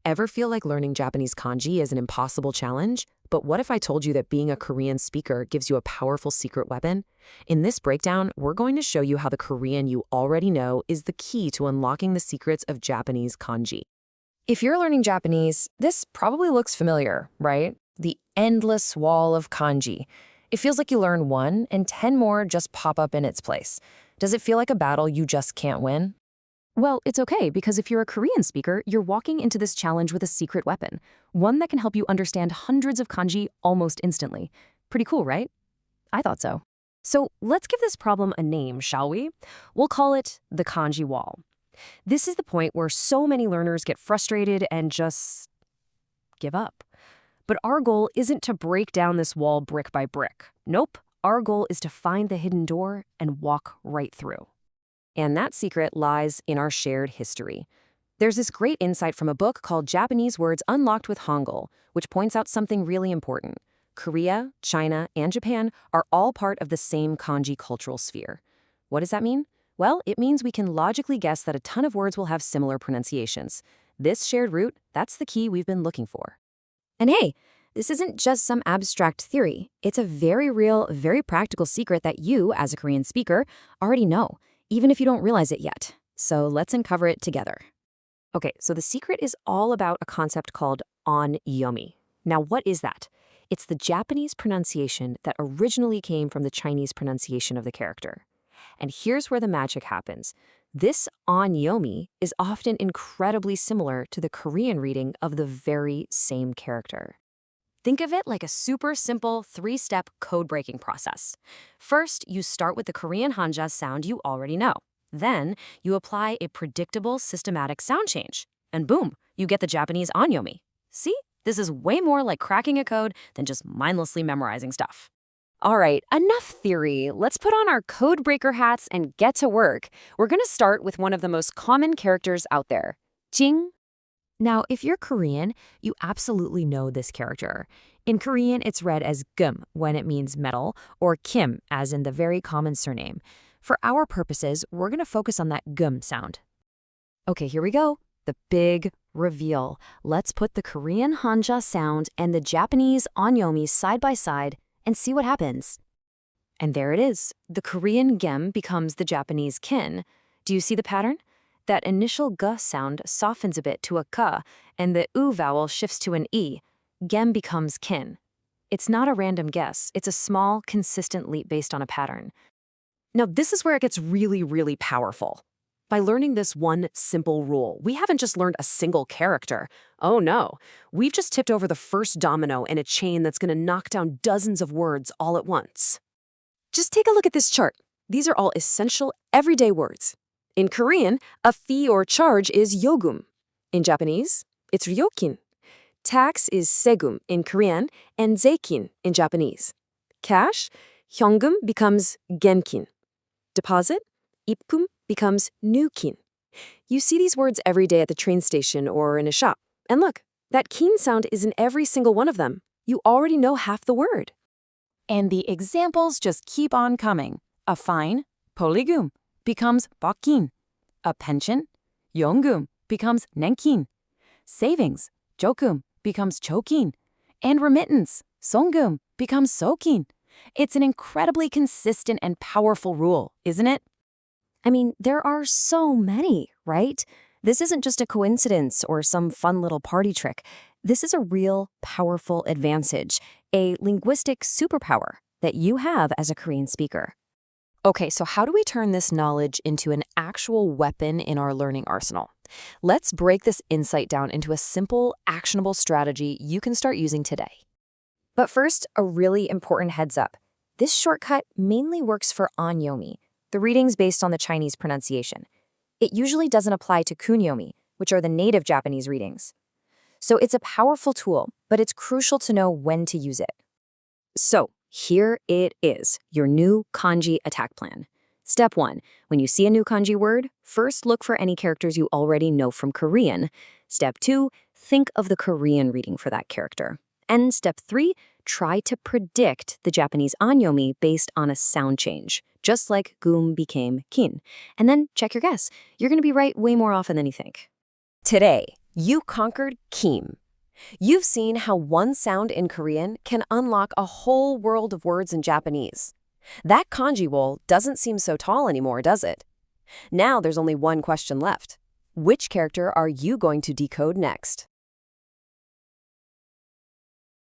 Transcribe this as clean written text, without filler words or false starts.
Ever feel like learning Japanese kanji is an impossible challenge? But what if I told you that being a Korean speaker gives you a powerful secret weapon? In this breakdown, we're going to show you how the Korean you already know is the key to unlocking the secrets of Japanese kanji. If you're learning Japanese, this probably looks familiar, right? The endless wall of kanji. It feels like you learn one and 10 more just pop up in its place. Does it feel like a battle you just can't win? Well, it's okay, because if you're a Korean speaker, you're walking into this challenge with a secret weapon, one that can help you understand hundreds of kanji almost instantly. Pretty cool, right? I thought so. So let's give this problem a name, shall we? We'll call it the kanji wall. This is the point where so many learners get frustrated and just give up. But our goal isn't to break down this wall brick by brick. Nope. Our goal is to find the hidden door and walk right through. And that secret lies in our shared history. There's this great insight from a book called Japanese Words Unlocked with Hangul, which points out something really important. Korea, China, and Japan are all part of the same Kanji cultural sphere. What does that mean? Well, it means we can logically guess that a ton of words will have similar pronunciations. This shared root, that's the key we've been looking for. And hey, this isn't just some abstract theory. It's a very real, very practical secret that you, as a Korean speaker, already know, even if you don't realize it yet. So let's uncover it together. Okay, so the secret is all about a concept called Onyomi. Now, what is that? It's the Japanese pronunciation that originally came from the Chinese pronunciation of the character. And here's where the magic happens. This Onyomi is often incredibly similar to the Korean reading of the very same character. Think of it like a super simple 3-step code-breaking process. First, you start with the Korean hanja sound you already know. Then, you apply a predictable systematic sound change. And boom, you get the Japanese Onyomi. See? This is way more like cracking a code than just mindlessly memorizing stuff. All right, enough theory. Let's put on our code breaker hats and get to work. We're going to start with one of the most common characters out there, jing. Now, if you're Korean, you absolutely know this character. In Korean, it's read as Geum when it means metal, or Kim, as in the very common surname. For our purposes, we're going to focus on that Geum sound. Okay, here we go. The big reveal. Let's put the Korean hanja sound and the Japanese Onyomi side by side and see what happens. And there it is. The Korean gem becomes the Japanese kin. Do you see the pattern? That initial g sound softens a bit to a k, and the u vowel shifts to an e. Gem becomes kin. It's not a random guess. It's a small, consistent leap based on a pattern. Now, this is where it gets really, really powerful. By learning this one simple rule, we haven't just learned a single character. Oh no, we've just tipped over the first domino in a chain that's going to knock down dozens of words all at once. Just take a look at this chart. These are all essential, everyday words. In Korean, a fee or charge is yogum. In Japanese, it's ryokin. Tax is segum in Korean and zeikin in Japanese. Cash, hyongum becomes genkin. Deposit, ipkum becomes nukin. You see these words every day at the train station or in a shop. And look, that kin sound is in every single one of them. You already know half the word. And the examples just keep on coming. A fine, polygum, becomes bakin. A pension, yongum, becomes nenkin. Savings, jokum, becomes chokin. And remittance, songgum, becomes sokin. It's an incredibly consistent and powerful rule, isn't it? I mean, there are so many, right? This isn't just a coincidence or some fun little party trick. This is a real, powerful advantage, a linguistic superpower that you have as a Korean speaker. Okay, so how do we turn this knowledge into an actual weapon in our learning arsenal? Let's break this insight down into a simple, actionable strategy you can start using today. But first, a really important heads up. This shortcut mainly works for Onyomi, the readings based on the Chinese pronunciation. It usually doesn't apply to kunyomi, which are the native Japanese readings. So it's a powerful tool, but it's crucial to know when to use it. So here it is, your new kanji attack plan. Step 1, when you see a new kanji word, first look for any characters you already know from Korean. Step 2, think of the Korean reading for that character. And step 3, try to predict the Japanese Onyomi based on a sound change, just like Geum became kin. And then check your guess. You're going to be right way more often than you think. Today, You conquered Kim. You've seen how one sound in Korean can unlock a whole world of words in Japanese. That kanji wall doesn't seem so tall anymore, does it? Now there's only one question left. Which character are you going to decode next?